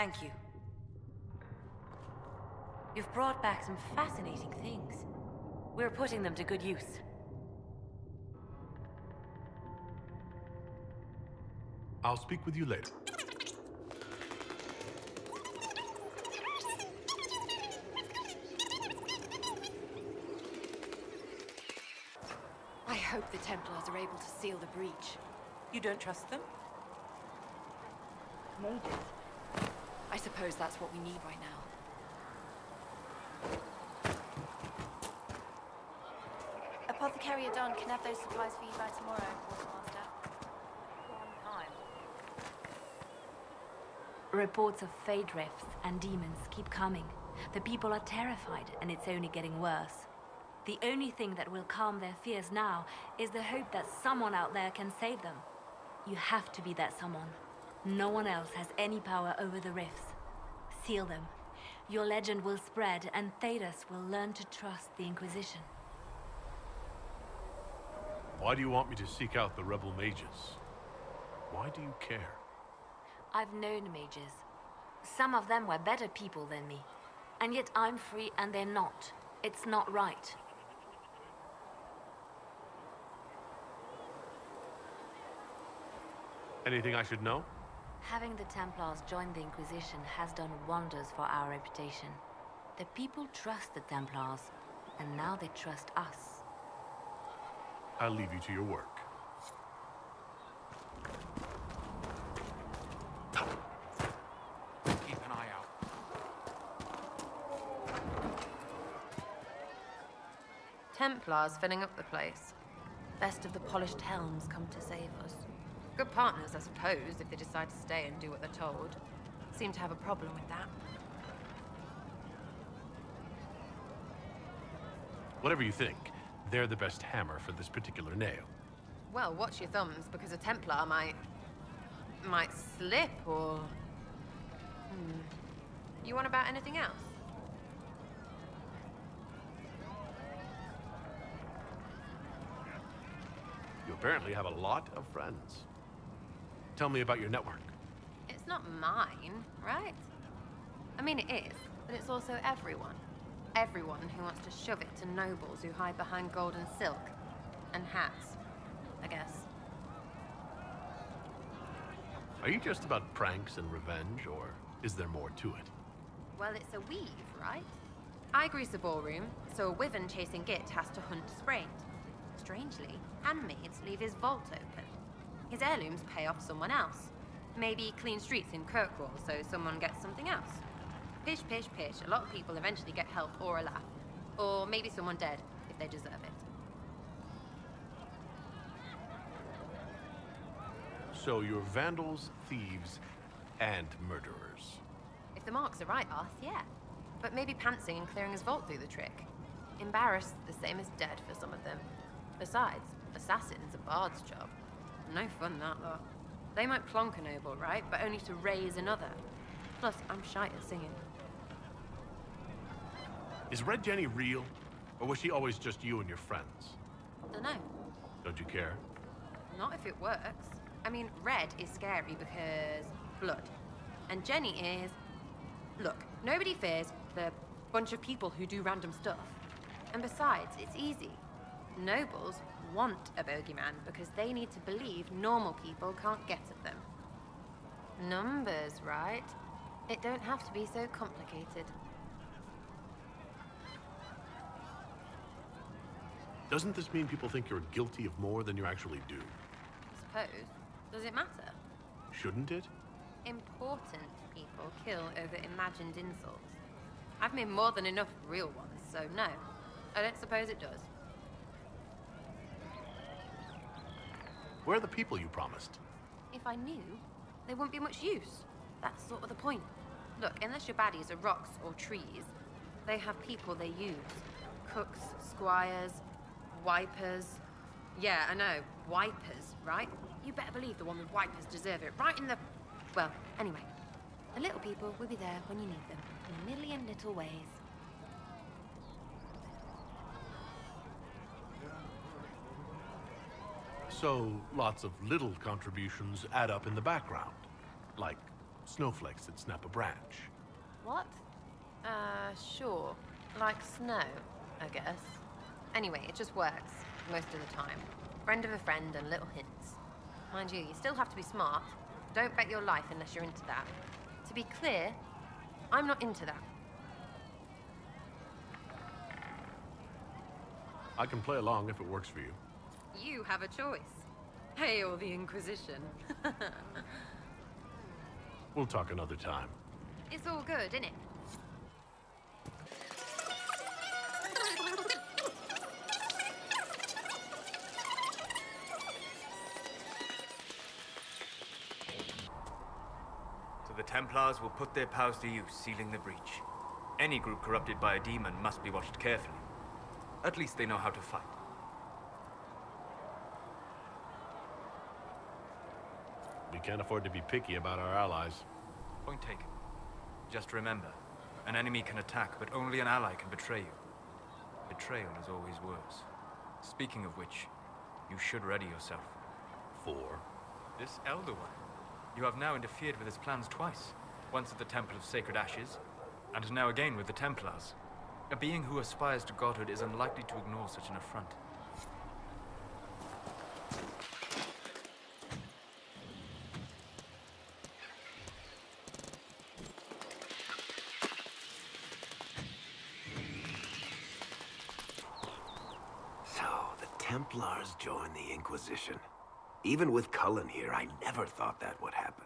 Thank you. You've brought back some fascinating things. We're putting them to good use. I'll speak with you later. I hope the Templars are able to seal the breach. You don't trust them? Mages. I suppose that's what we need right now. Apothecary Adon can have those supplies for you by tomorrow, Quartermaster. One time. Reports of fade rifts and demons keep coming. The people are terrified, and it's only getting worse. The only thing that will calm their fears now is the hope that someone out there can save them. You have to be that someone. No one else has any power over the rifts. Seal them. Your legend will spread, and Thedas will learn to trust the Inquisition. Why do you want me to seek out the rebel mages? Why do you care? I've known mages. Some of them were better people than me. And yet I'm free and they're not. It's not right. Anything I should know? Having the Templars join the Inquisition has done wonders for our reputation. The people trust the Templars, and now they trust us. I'll leave you to your work. Keep an eye out. Templars filling up the place. Best of the polished helms come to save us. Good partners, I suppose, if they decide to stay and do what they're told. Seem to have a problem with that. Whatever you think, they're the best hammer for this particular nail. Well, watch your thumbs, because a Templar might slip, or... You want about anything else? You apparently have a lot of friends. Tell me about your network. It's not mine, right? I mean, it is, but it's also everyone. Everyone who wants to shove it to nobles who hide behind gold and silk. And hats, I guess. Are you just about pranks and revenge, or is there more to it? Well, it's a weave, right? I grease a ballroom, so a wyvern chasing Git has to hunt sprained. Strangely, handmaids leave his vault open. His heirlooms pay off someone else. Maybe clean streets in Kirkwall so someone gets something else. Pish, pish, pish. A lot of people eventually get help or a laugh. Or maybe someone dead, if they deserve it. So you're vandals, thieves, and murderers. If the marks are right, Arth, yeah. But maybe pantsing and clearing his vault do the trick. Embarrassed, the same as dead for some of them. Besides, assassin's a bard's job. No fun, that, though. They might plonk a noble, right? But only to raise another. Plus, I'm shy at singing. Is Red Jenny real? Or was she always just you and your friends? Dunno. Don't you care? Not if it works. I mean, Red is scary because blood. And Jenny is... Look, nobody fears the bunch of people who do random stuff. And besides, it's easy. Nobles want a bogeyman because they need to believe normal people can't get at them. Numbers, right? It don't have to be so complicated. Doesn't this mean people think you're guilty of more than you actually do? Suppose. Does it matter? Shouldn't it? Important people kill over imagined insults. I've made more than enough real ones, so no. I don't suppose it does. Where are the people you promised? If I knew, they wouldn't be much use. That's sort of the point. Look, unless your baddies are rocks or trees, they have people they use. Cooks, squires, wipers. Yeah, I know, wipers, right? You better believe the one with wipers deserve it, right in the... Well, anyway. The little people will be there when you need them, in a million little ways. So, lots of little contributions add up in the background. Like snowflakes that snap a branch. What? Sure. Like snow, I guess. Anyway, it just works, most of the time. Friend of a friend and little hints. Mind you, you still have to be smart. Don't bet your life unless you're into that. To be clear, I'm not into that. I can play along if it works for you. You have a choice. Hail the Inquisition. We'll talk another time. It's all good, innit? So the Templars will put their powers to use, sealing the breach. Any group corrupted by a demon must be watched carefully. At least they know how to fight. We can't afford to be picky about our allies. Point taken. Just remember, an enemy can attack, but only an ally can betray you. Betrayal is always worse. Speaking of which, you should ready yourself. For? This Elder One. You have now interfered with his plans twice. Once at the Temple of Sacred Ashes, and now again with the Templars. A being who aspires to godhood is unlikely to ignore such an affront. So, the Templars joined the Inquisition. Even with Cullen here, I never thought that would happen.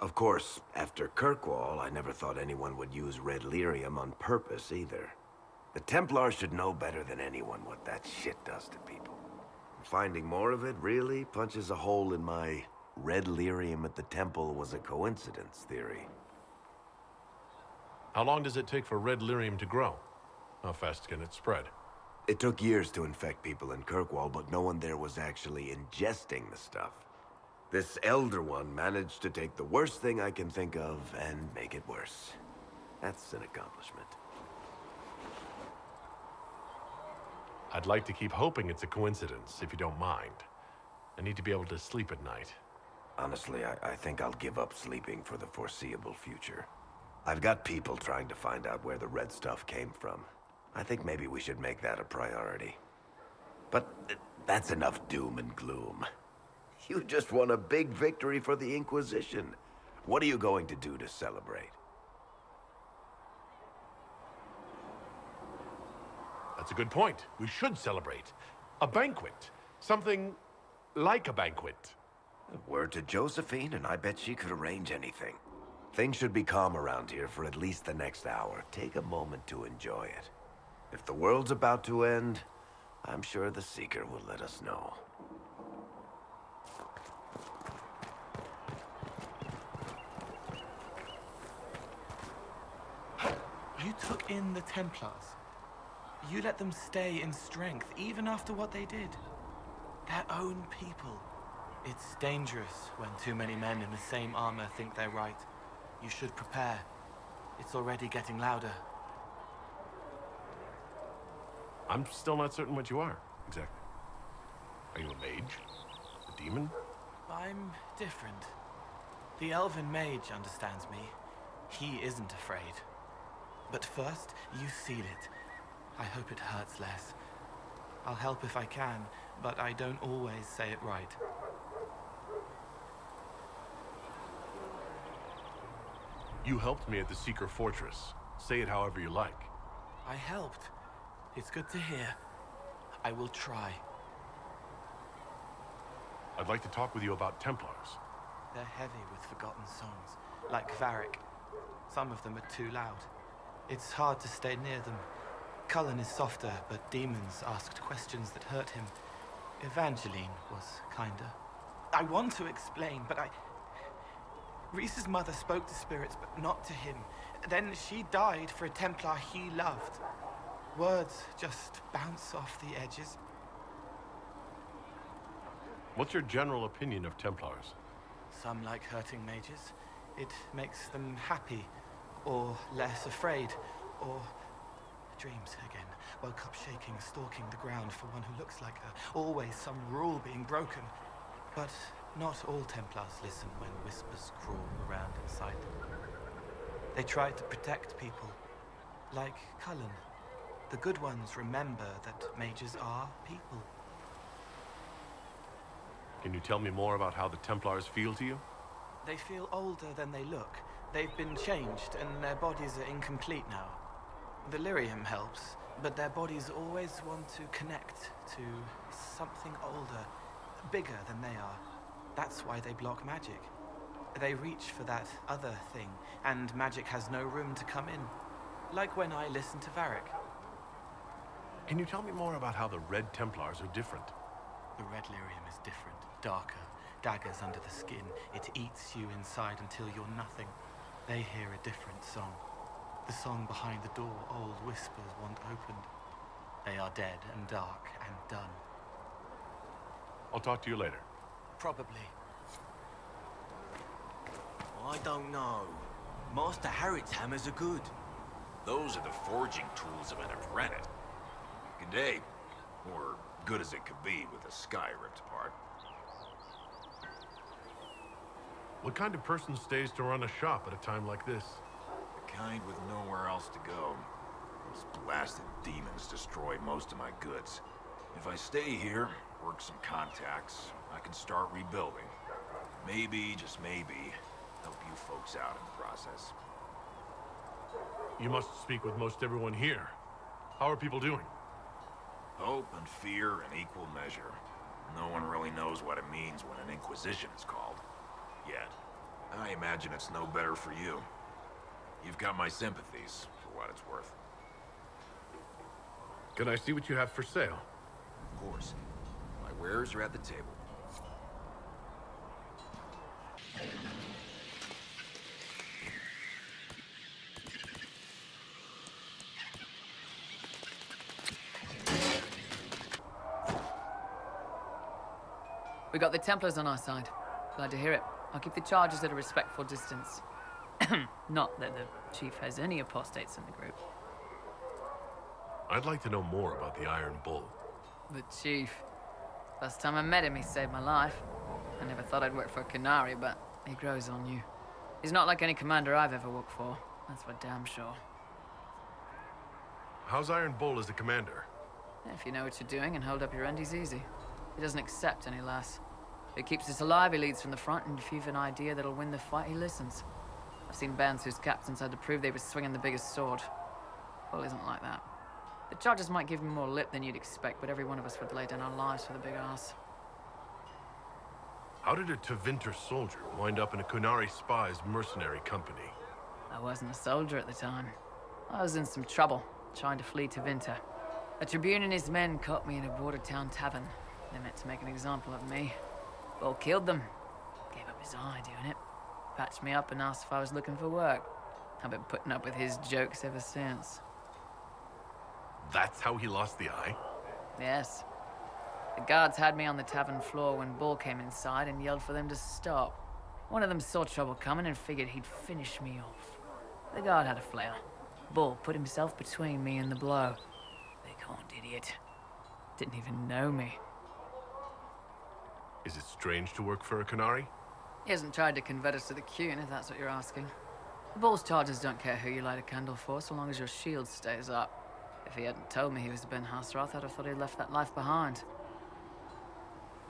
Of course, after Kirkwall, I never thought anyone would use red lyrium on purpose either. The Templars should know better than anyone what that shit does to people. Finding more of it really punches a hole in my red lyrium at the temple was a coincidence theory. How long does it take for red lyrium to grow? How fast can it spread? It took years to infect people in Kirkwall, but no one there was actually ingesting the stuff. This Elder One managed to take the worst thing I can think of and make it worse. That's an accomplishment. I'd like to keep hoping it's a coincidence, if you don't mind. I need to be able to sleep at night. Honestly, I think I'll give up sleeping for the foreseeable future. I've got people trying to find out where the red stuff came from. I think maybe we should make that a priority. But that's enough doom and gloom. You just won a big victory for the Inquisition. What are you going to do to celebrate? That's a good point. We should celebrate. A banquet. Something like a banquet. Word to Josephine, and I bet she could arrange anything. Things should be calm around here for at least the next hour. Take a moment to enjoy it. If the world's about to end, I'm sure the Seeker will let us know. You took in the Templars. You let them stay in strength, even after what they did. Their own people. It's dangerous when too many men in the same armor think they're right. You should prepare. It's already getting louder. I'm still not certain what you are, exactly. Are you a mage? A demon? I'm different. The elven mage understands me. He isn't afraid. But first, you seal it. I hope it hurts less. I'll help if I can, but I don't always say it right. You helped me at the Seeker Fortress. Say it however you like. I helped. It's good to hear. I will try. I'd like to talk with you about Templars. They're heavy with forgotten songs, like Varric. Some of them are too loud. It's hard to stay near them. Cullen is softer, but demons asked questions that hurt him. Evangeline was kinder. I want to explain, but Reese's mother spoke to spirits, but not to him. Then she died for a Templar he loved. Words just bounce off the edges. What's your general opinion of Templars? Some like hurting mages. It makes them happy, or less afraid, or dreams again. Woke up shaking, stalking the ground for one who looks like her. Always some rule being broken. But Not all Templars listen when whispers crawl around inside them. They try to protect people, like Cullen. The good ones remember that mages are people. Can you tell me more about how the Templars feel to you? They feel older than they look. They've been changed, and their bodies are incomplete now. The lyrium helps, but their bodies always want to connect to something older, bigger than they are. That's why they block magic. They reach for that other thing, and magic has no room to come in. Like when I listen to Varric. Can you tell me more about how the Red Templars are different? The red lyrium is different, darker. Daggers under the skin. It eats you inside until you're nothing. They hear a different song. The song behind the door old whispers want opened. They are dead and dark and done. I'll talk to you later. Probably. I don't know. Master Harriet's hammers are good. Those are the forging tools of an apprentice. Good day. Or good as it could be with the sky ripped apart. What kind of person stays to run a shop at a time like this? The kind with nowhere else to go. Those blasted demons destroy most of my goods. If I stay here, work some contacts, I can start rebuilding. Maybe, just maybe, help you folks out in the process. You must speak with most everyone here. How are people doing? Hope and fear in equal measure. No one really knows what it means when an Inquisition is called. Yet. I imagine it's no better for you. You've got my sympathies, for what it's worth. Can I see what you have for sale? Of course. My wares are at the table. We got the Templars on our side. Glad to hear it. I'll keep the charges at a respectful distance. Not that the Chief has any apostates in the group. I'd like to know more about the Iron Bull. The Chief. Last time I met him, he saved my life. I never thought I'd work for Canary, but he grows on you. He's not like any commander I've ever worked for. That's for damn sure. How's Iron Bull as a commander? If you know what you're doing and hold up your end, he's easy. He doesn't accept any less. He keeps us alive, he leads from the front, and if you've an idea that'll win the fight, he listens. I've seen bands whose captains had to prove they were swinging the biggest sword. Bull isn't like that. The charges might give him more lip than you'd expect, but every one of us would lay down our lives for the big ass. How did a Tevinter soldier wind up in a Kunari spy's mercenary company? I wasn't a soldier at the time. I was in some trouble, trying to flee Tevinter. A Tribune and his men caught me in a border town tavern. They meant to make an example of me. Bull killed them. Gave up his eye doing it. Patched me up and asked if I was looking for work. I've been putting up with his jokes ever since. That's how he lost the eye? Yes. The guards had me on the tavern floor when Bull came inside and yelled for them to stop. One of them saw trouble coming and figured he'd finish me off. The guard had a flail. Bull put himself between me and the blow. Big-horned idiot. Didn't even know me. Is it strange to work for a Kunari? He hasn't tried to convert us to the Qun, if that's what you're asking. The Bull's charges don't care who you light a candle for, so long as your shield stays up. If he hadn't told me he was Ben Hasrath, I'd have thought he'd left that life behind.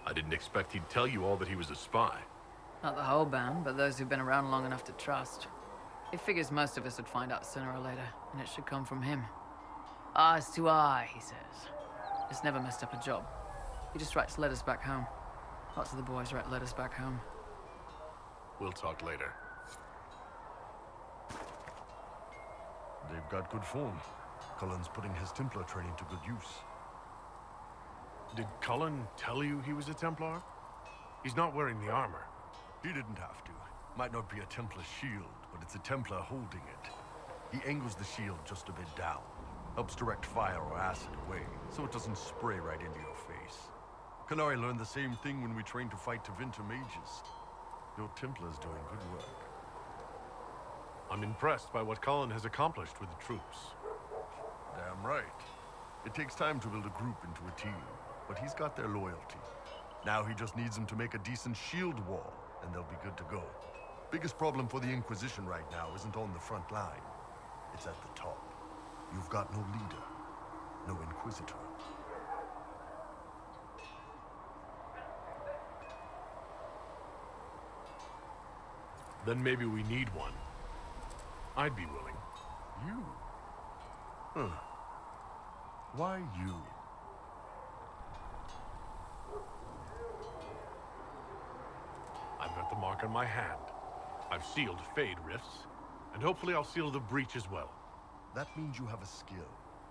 I didn't expect he'd tell you all that he was a spy. Not the whole band, but those who've been around long enough to trust. He figures most of us would find out sooner or later, and it should come from him. Eyes to eye, he says. It's never messed up a job. He just writes letters back home. Lots of the boys write letters back home. We'll talk later. They've got good form. Cullen's putting his Templar training to good use. Did Cullen tell you he was a Templar? He's not wearing the armor. He didn't have to. Might not be a Templar shield, but it's a Templar holding it. He angles the shield just a bit down. Helps direct fire or acid away, so it doesn't spray right into your face. Canary learned the same thing when we trained to fight Tevinter mages. Your Templar's doing good work. I'm impressed by what Cullen has accomplished with the troops. Damn right. It takes time to build a group into a team, but he's got their loyalty. Now he just needs them to make a decent shield wall, and they'll be good to go. Biggest problem for the Inquisition right now isn't on the front line. It's at the top. You've got no leader, no Inquisitor. Then maybe we need one. I'd be willing. You? Huh. Why you? I've got the mark on my hand. I've sealed Fade Rifts, and hopefully I'll seal the breach as well. That means you have a skill.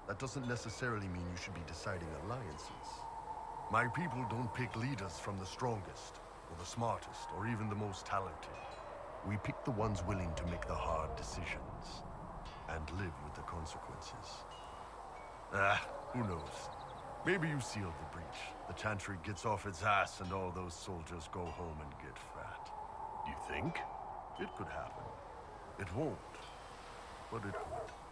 That doesn't necessarily mean you should be deciding alliances. My people don't pick leaders from the strongest, or the smartest, or even the most talented. We pick the ones willing to make the hard decisions, and live with the consequences. Who knows? Maybe you sealed the breach. The Chantry gets off its ass and all those soldiers go home and get fat. You think? It could happen. It won't, but it could.